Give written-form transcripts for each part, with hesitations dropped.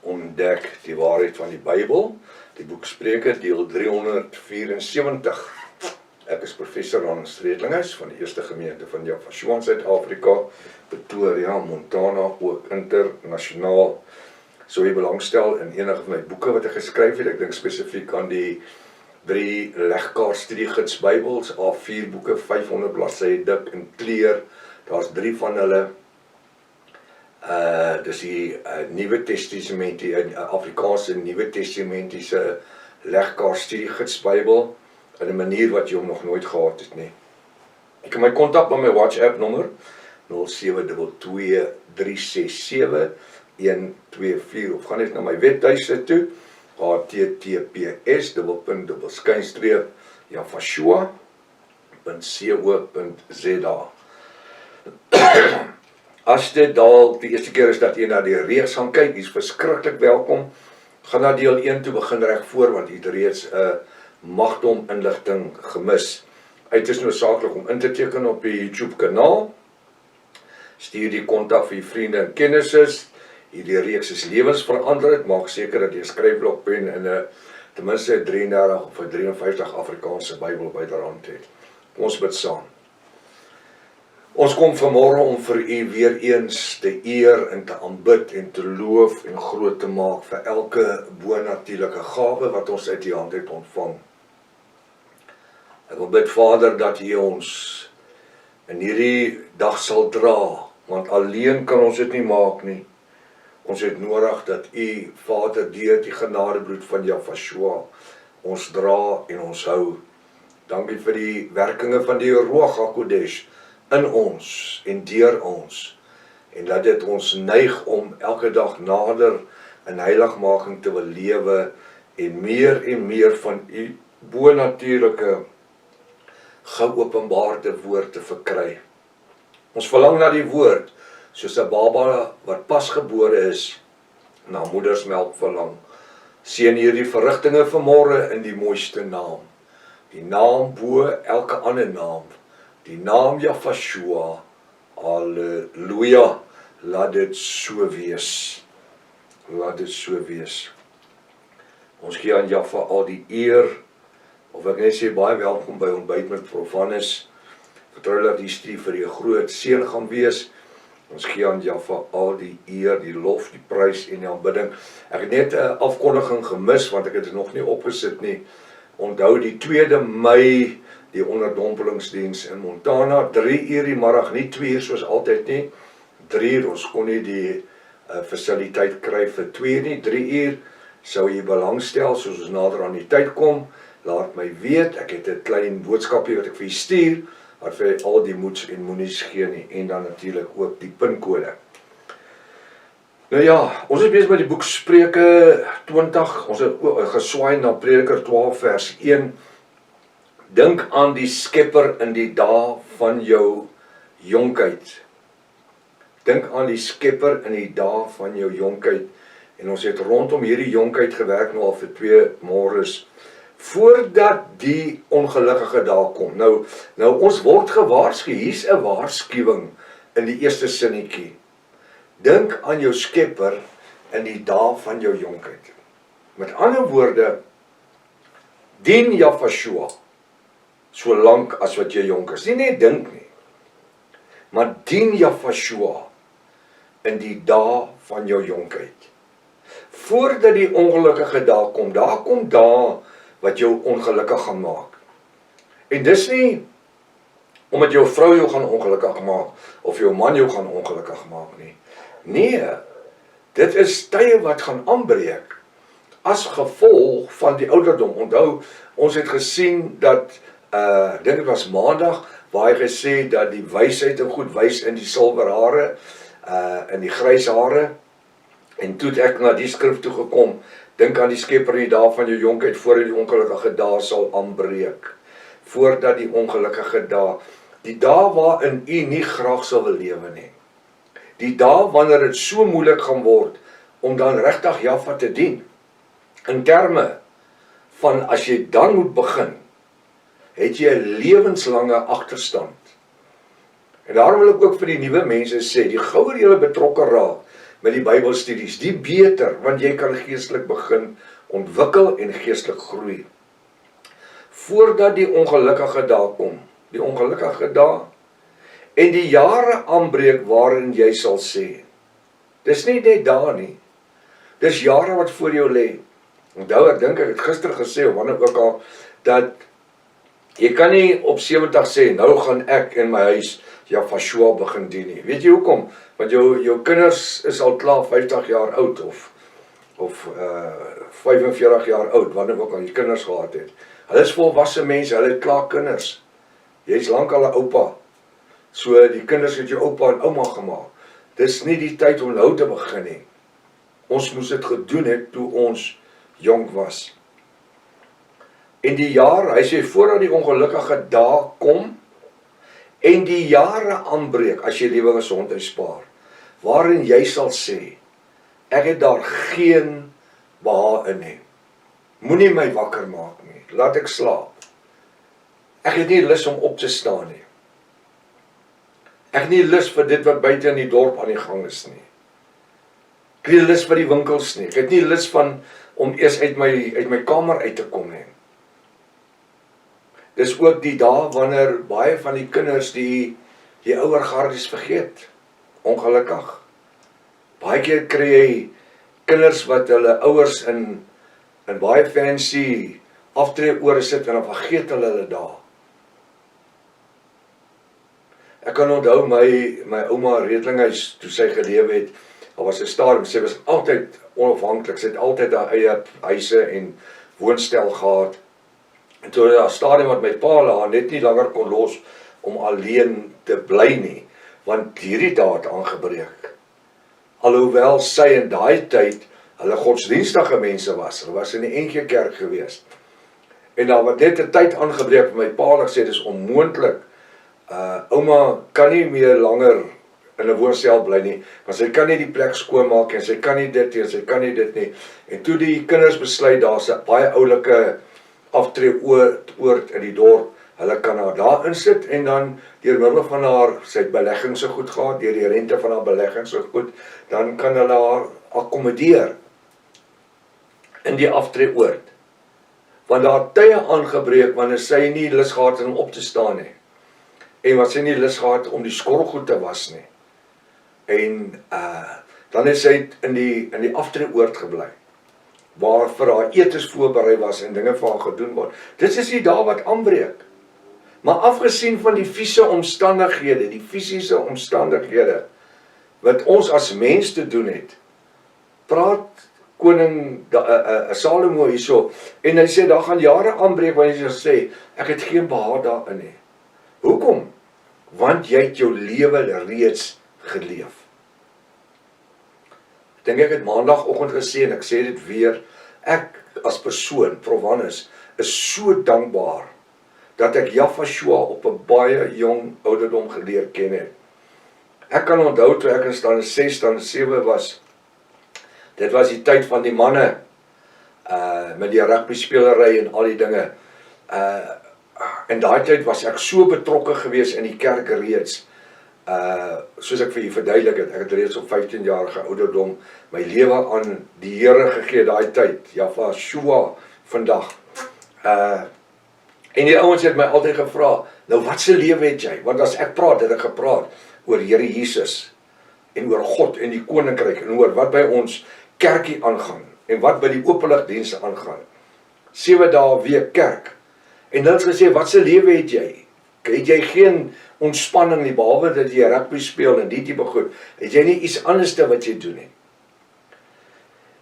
ontdek die waarheid van die Bybel, die boek Spreuke, deel 374. Ek is professor aan Streetlinghuis van die Eerste Gemeente van Jaffa, Suid-Afrika, Pretoria, Montana, ook internasionaal. So jy belangstel in enige van my boeke wat ek geskryf het, ek dink spesifiek aan die 3 legkaart studiegids Bybels, A4 boeke, 500 bladsye dik in kleur, daar's 3 van hulle. Dis die Nuwe Testamentiese, Afrikaanse Nuwe Testamentiese legkaart studiegids Bybel, in 'n manier wat jy hom nog nooit gehad het nie. Ek kan my kontak by my WhatsApp nommer 0722367124 of gaan net na my webtuiste toe, https://jaffa.co.za. As dit dalk die eerste keer is dat jy na die reeks gaan kyk, jy is verskriklik welkom. Gaan na deel 1 toe, begin reg voor, want jy het reeds 'n magdom inligting gemis. Uiters noodsaaklik om in te teken op die YouTube kanaal. Stuur die kontak vir vriende en kennisses. Hierdie reeks is lewensveranderend. Maak seker dat jy 'n skryfblokpen en ten minste 33 of 53 Afrikaanse Bybel byderhand het. Kom ons bid saam. Ons kom vanmôre om vir u weer eens te eer en te aanbid en te loof en groot te maak vir elke bonatuurlike gawe wat ons uit u hand het ontvang. Ek wil bid, Vader, dat u ons in hierdie dag sal dra, want alleen kan ons dit nie maak nie. Ons het nodig dat u, Vader, deur die genadebloed van Jaffa, ons dra en ons hou. Dankie vir die werkinge van die Ruach HaKodesh in ons en deur ons, en dat dit ons neig om elke dag nader in heiligmaking te wil lewe en meer van u bonatuurlike geopenbaarde woord te verkry. Ons verlang na die woord, soos 'n baba wat pasgebore is, na moedersmelk verlang. Seën hierdie verrigtinge vanmôre in die mooiste naam, die naam bo elke ander naam, die naam Jaffa. Halleluja. Laat dit so wees. Laat dit so wees. Ons gee aan Jaffa al die eer, of ek net sê baie welkom by ontbyt met Prof Hannes. Vertrou dat die studie vir die groot seën gaan wees. Ons gee aan Jaffa al die eer, die lof, die prys en die aanbidding. Ek het net 'n afkondiging gemis, want ek het dit nog nie opgesit nie. Onthou die 2de Mei, die onderdompelingsdiens in Montana, 3 uur die middag, nie 2 uur soos altyd nie, 3 uur, ons kon nie die fasiliteit kry vir 2 uur nie, 3 uur, sou jy belangstel, soos ons nader aan die tyd kom, laat my weet, ek het 'n klein boodskapie wat ek vir jy stuur, wat vir al die moeds en moenies gee nie, en dan natuurlik ook die pinkode. Nou ja, ons is besig met die boek Spreuke 20, ons het geswaai na Prediker 12 vers 1, dink aan die Skepper in die dae van jou jonkheid. Dink aan die Skepper in die dae van jou jonkheid. En ons het rondom hierdie jonkheid gewerk nou al vir 2 môres. Voordat die ongelukkige dae kom. Nou ons word gewaarsku, hier's 'n waarskuwing in die eerste sinnetjie. Dink aan jou Skepper in die dae van jou jonkheid. Met ander woorde, dien Jaffa so lank as wat jy jonk is. Nie net dink nie, maar dien Jaffa in die dae van jou jonkheid. Voordat die ongelukkige dae kom, daar kom dae wat jou ongelukkig gaan maak. En dis nie omdat jou vrou jou gaan ongelukkig maak, of jou man jou gaan ongelukkig maak nie. Nee, dit is tye wat gaan aanbreek, as gevolg van die ouderdom. Onthou, ons het gesien dat, ek dink dit was maandag, waar hy gesê dat die wysheid en goed wys in die silwer hare, in die grys hare, en toe het ek na die skrif toe gekom, dink aan die Skepper in die dae van jou jonkheid, voordat die ongelukkige dae sal aanbreek, voordat die ongelukkige dae, die dae waarin u nie graag sal wil lewe nie, die dae wanneer dit so moeilik gaan word, om dan regtig Jaffa te dien, in terme van as jy dan moet begin, het jy 'n lewenslange agterstand. En daarom wil ek ook vir die nuwe mense sê, die gouer julle betrokke raak met die Bybelstudies, die beter, want jy kan geestelik begin ontwikkel en geestelik groei. Voordat die ongelukkige dae kom, die ongelukkige dae, en die jare aanbreek waarin jy sal sê, dis nie net daar nie, dis jare wat voor jou lê. Onthou, ek dink ek het gister gesê, of wanneer ook al, dat jy kan nie op 70 sê, nou gaan ek in my huis Jafashua begin dien nie. Weet jy hoekom? Want jou kinders is al klaar 50 jaar oud, of 45 jaar oud, wanneer ook al jy kinders gehad het. Hulle is volwasse mense, hulle het klaar kinders. Jy is lank al 'n oupa. So die kinders het jou oupa en ouma gemaak. Dis nie die tyd om nou te begin nie. Ons moes dit gedoen het toe ons jonk was. En die jare, hy sê, voordat die ongelukkige dae kom, en die jare aanbreek, as jy lewe gesondheid spaar, waarin jy sal sê, ek het daar geen behaag in nie. Moenie my wakker maak nie, laat ek slaap. Ek het nie lus om op te staan nie. Ek het nie lus vir dit wat buite in die dorp aan die gang is nie. Ek het nie lus vir die winkels nie. Ek het nie lus om eers uit my kamer uit te kom nie. Dis ook die dae wanneer baie van die kinders die ouer gardes vergeet. Ongelukkig. Baie keer kry jy kinders wat hulle ouers in baie fancy aftreeore sit en dan vergeet hulle dae. Ek kan onthou my ouma Redlinghuis, toe sy geleef het, daar was 'n stadium, sy was altyd onafhanklik, sy het altyd haar eie huise en woonstel gehad. En toe daar 'n stadium wat my pa haar net nie langer kon los om alleen te bly nie, want hierdie dae het aangebreek. Alhoewel sy in daai tyd hulle godsdienstige mense was, hulle was in die NG Kerk gewees. En daar wat net 'n tyd aangebreek vir my pa gesê, dis onmoontlik. Ouma kan nie meer langer in 'n woonstel bly nie, want sy kan nie die plek skoonmaak en sy kan nie dit en sy kan nie dit nie. En toe die kinders besluit, daar's 'n baie oulike aftreeoord in die dorp, hulle kan haar daar insit en dan deur middel van haar, sy het beleggings so goed gehad, deur die rente van haar beleggings so goed, dan kan hulle haar akkommodeer in die aftreeoord. Want daar tye aangebreek wanneer sy nie lus gehad het om op te staan nie. En wat sy nie lus gehad om die skorrelgoed te was nie. En dan het sy in die aftreeoord gebly, waar vir haar etes voorberei was en dinge vir haar gedoen word. Dit is die dae wat aanbreek. Maar afgesien van die fisiese omstandighede, die fisiese omstandighede wat ons as mens te doen het, praat koning Salomo hierso, en hy sê, daar gaan jare aanbreek wanneer jy sê, ek het geen behaag daarin nie. Hoekom? Want jy het jou lewe reeds geleef. Ek dink ek het maandagoggend gesê, en ek sê dit weer, ek as persoon, Prof. Hannes, is so dankbaar, dat ek Jafashua op 'n baie jong ouderdom geleer ken het. Ek kan onthou toe ek in stand 6, stand 7 was, dit was die tyd van die manne, met die rugby spelery en al die dinge. In daai tyd was ek so betrokke gewees in die kerk reeds, soos ek vir julle verduidelik het, ek het reeds op 15-jarige ouderdom my lewe aan die Here gegee daai tyd, Jafashua vandag. En die ouens het my altyd gevra, nou wat se lewe het jy? Want as ek praat, het ek gepraat oor Here Jesus, en oor God en die koninkryk, en oor wat by ons kerkie aangaan, en wat by die openligdienste aangaan. 7 dae 'n week kerk. En dan het gesê, wat se lewe het jy? Het jy geen ontspanning nie, behalwe dat jy rugby speel en die tipe goed? Het jy nie iets anderste wat jy doen nie?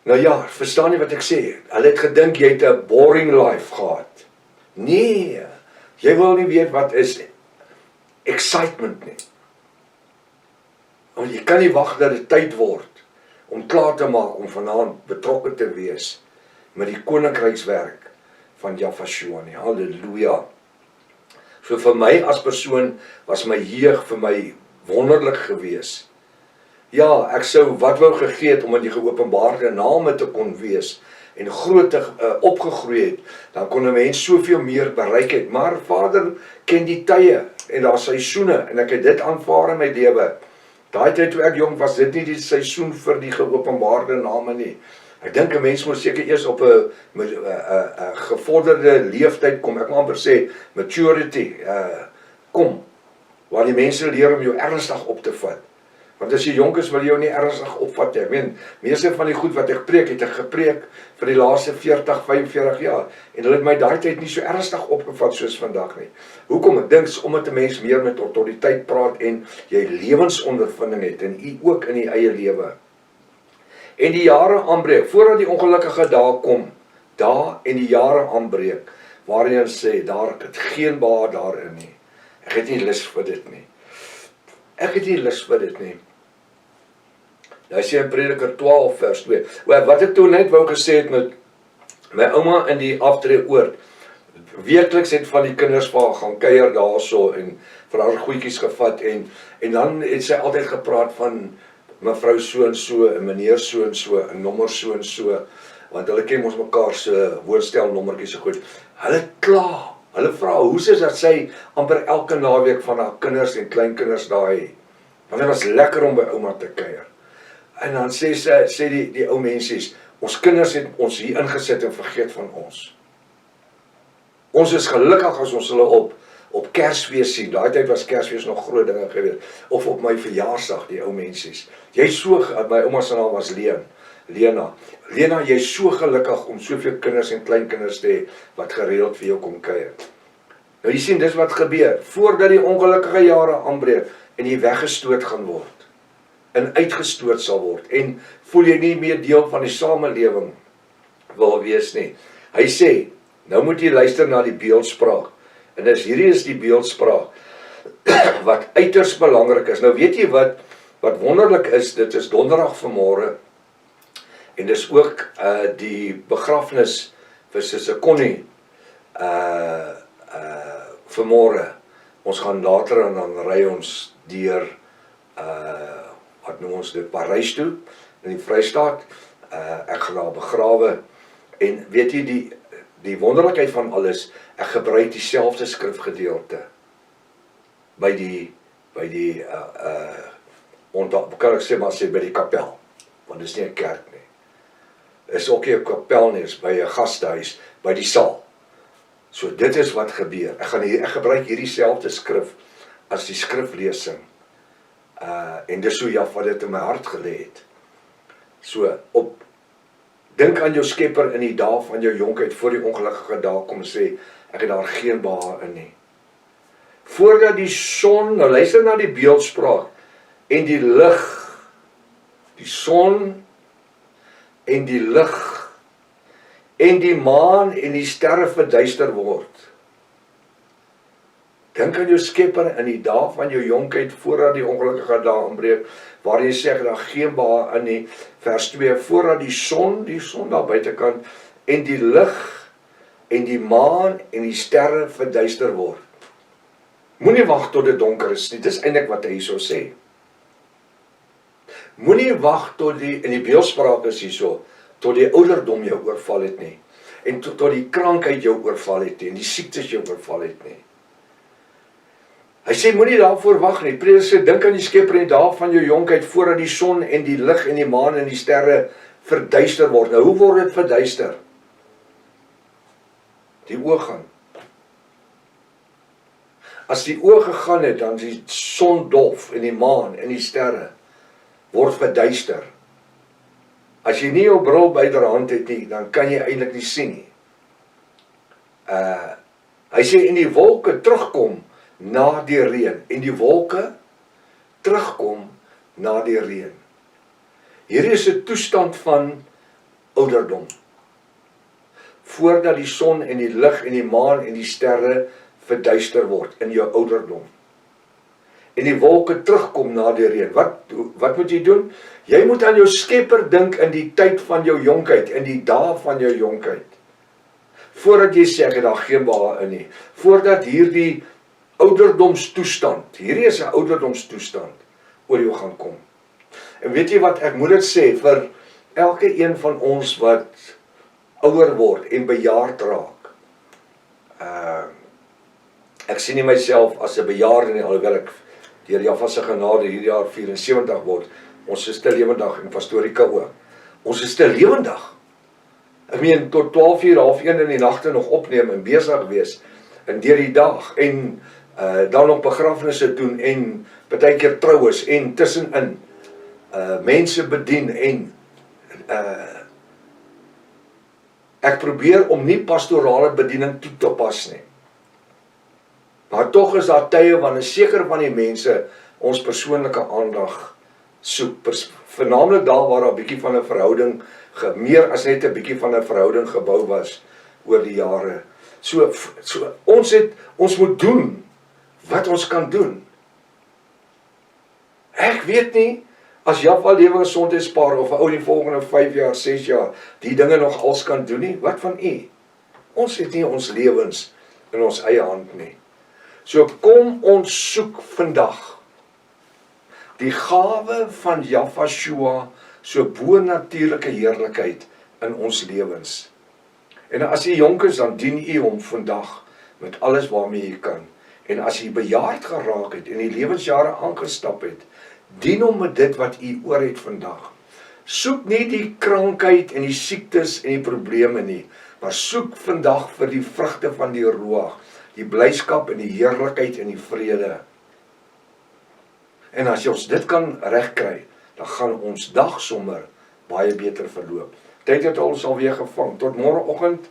Nou ja, verstaan jy wat ek sê? Hulle het gedink jy het 'n boring life gehad. Nee, jy wil nie weet wat is excitement nie. Want jy kan nie wag dat dit tyd word om klaar te maak om vanaand betrokke te wees met die koninkrykswerk van Jafashua nie. Halleluja. So vir my as persoon was my jeug vir my wonderlik gewees. Ja, ek sou wat wou gegee het om in die geopenbaarde name te kon wees en groot opgegroei het, dan kon 'n mens soveel meer bereik het. Maar Vader ken die tye en daar seisoene en ek het dit aanvaar in my lewe. Daai tyd toe ek jong was, dit nie die seisoen vir die geopenbaarde name nie. Ek dink 'n mens moet seker eers op 'n gevorderde leeftyd kom, ek wil amper sê maturity, kom, waar die mense leer om jou ernstig op te vat. Want as jy jonk is, wil jy jou nie ernstig opvat nie. Ek meen, meeste van die goed wat ek preek, het ek gepreek vir die laaste 40, 45 jaar. En hulle het my daai tyd nie so ernstig opgevat soos vandag nie. Hoekom? Ek dink omdat 'n mens meer met autoriteit praat en jy lewensondervinding het, en u ook in die eie lewe. En die jare aanbreek, voordat die ongelukkige dae kom, dae en die jare aanbreek, waarin hy sê, daar ek het geen baat daarin nie. Ek het nie lus vir dit nie. Ek het nie lus vir dit nie. Hy sê in Prediker 12 vers 2. Wat ek toe net wou gesê het met my ouma in die aftreeoord, weekliks het van die kinders vir haar gaan kuier daarso en vir haar goedjies gevat en dan het sy altyd gepraat van mevrou so en so en meneer so en so en nommer so en so, want hulle ken ons mekaar se woordstelnommertjies so goed. Hulle kla. Hulle vra, hoe is dat sy amper elke naweek van haar kinders en kleinkinders daar het? Want dit was lekker om by ouma te kuier. En dan sê die ou mensies, ons kinders het ons hier ingesit en vergeet van ons. Ons is gelukkig as ons hulle op Kersfees sien. Daai tyd was Kersfees nog groot dinge gewees. Of op my verjaarsdag, die ou mensies. Jy's so, my ouma se naam was Lena, jy's so gelukkig om soveel kinders en kleinkinders te hê wat gereeld vir jou kom kuier. Nou jy sien, dis wat gebeur, voordat die ongelukkige jare aanbreek en jy weggestoot gaan word, en uitgestoot sal word, en voel jy nie meer deel van die samelewing wil wees nie. Hy sê, nou moet jy luister na die beeldspraak, en hierdie is die beeldspraak, wat uiters belangrik is. Nou weet jy wat wonderlik is, dit is donderdag vanmôre, en dis ook die begrafnis vir Suster Connie vanmôre. Ons gaan later en dan ry ons deur wat noem ons dit, Parys toe, in die Vrystaat. Ek gaan daar begrawe. En weet jy, die wonderlikheid van alles, ek gebruik dieselfde skrifgedeelte by die kan ek sê maar by die kapel, want dit is nie 'n kerk nie. Is ook nie 'n kapel nie, is by 'n gastehuis, by die saal. So dit is wat gebeur. Ek gebruik hierdie selfde skrif as die skriflesing. En dis hoe Jaffa dit in my hart gelê het. So dink aan jou Skepper in die dae van jou jonkheid, voor die ongelukkige dae kom sê, ek het daar geen behae in nie. Voordat die son, nou luister na die beeldspraak, en die lig, die son en die lig, en die maan en die sterre verduister word. Dink aan jou Skepper in die dae van jou jonkheid, voordat die ongelukkige dae aanbreek, waar jy sê, daar geen behae in nie. Vers 2, voordat die son daar buitekant, en die lig, en die maan en die sterre verduister word. Moenie wag tot dit donker is nie, dis eintlik wat hy hierso sê. Moenie wag tot in die beeldspraak is hierso, tot die ouderdom jou oorval het nie, en tot die krankheid jou oorval het nie, en die siektes jou oorval het nie. Hy sê, moenie daarvoor wag nie. Prediker sê, dink aan die Skepper in die dae van jou jonkheid, voordat die son en die lig en die maan en die sterre verduister word. Nou, hoe word dit verduister? Die oë gaan. As die oë gegaan het, dan is die son dof en die maan en die sterre word verduister. As jy nie jou bril byderhand het nie, dan kan jy eintlik nie sien nie. Hy sê, en die wolke terugkom na die reën, en die wolke terugkom na die reën. Hier is 'n toestand van ouderdom. Voordat die son en die lig en die maan en die sterre verduister word in jou ouderdom. En die wolke terugkom na die reën. Wat moet jy doen? Jy moet aan jou Skepper dink in die tyd van jou jonkheid, in die dae van jou jonkheid. Voordat jy sê, ek het daar geen behae in nie. Voordat hierdie ouderdomstoestand, hierdie is 'n ouderdomstoestand, oor jou gaan kom. En weet jy wat, ek moet dit sê, vir elke een van ons wat ouer word en bejaard raak. Ek sien nie myself as 'n bejaarde nie, alhoewel ek deur Jaffa se genade hierdie jaar 74 word. Ons is te lewendig en pastorika ook. Ons is te lewendig. Ek meen tot 12 uur, half 1 in die nagte nog opneem en besig wees en deur die dag en dan nog begrafnisse doen en partykeer troues en tussenin mense bedien en ek probeer om nie pastorale bediening toe te pas nie. Maar tog is daar tye wanneer seker van die mense ons persoonlike aandag soek, vernaamlik daar waar daar bietjie van 'n verhouding, meer as net 'n bietjie van 'n verhouding gebou was oor die jare. So ons moet doen wat ons kan doen. Ek weet nie, as Jaffa Lewe Gesondheidspaar of 'n ou die volgende 5 jaar, 6 jaar, die dinge nog als kan doen nie, wat van u? Ons het nie ons lewens in ons eie hand nie. So kom ons soek vandag die gawe van Jaffa Shua, so bo-natuurlike heerlikheid in ons lewens. En as jy jonk is, dan dien u hom vandag met alles waarmee jy kan. En as jy bejaard geraak het en die lewensjare aangestap het, dien hom met dit wat u oor het vandag. Soek nie die krankheid en die siektes en die probleme nie, maar soek vandag vir die vrugte van die roeg, die blyskap en die heerlikheid en die vrede. En as jy ons dit kan regkry, dan gaan ons dag sommer baie beter verloop. Tyd het ons alweer gevang. Tot môreoggend.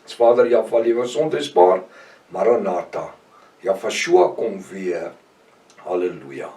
Ons Vader Jaffa Lewe Gesondheidspaar, Maranatha. Jaffa Shua kom weer. Halleluja.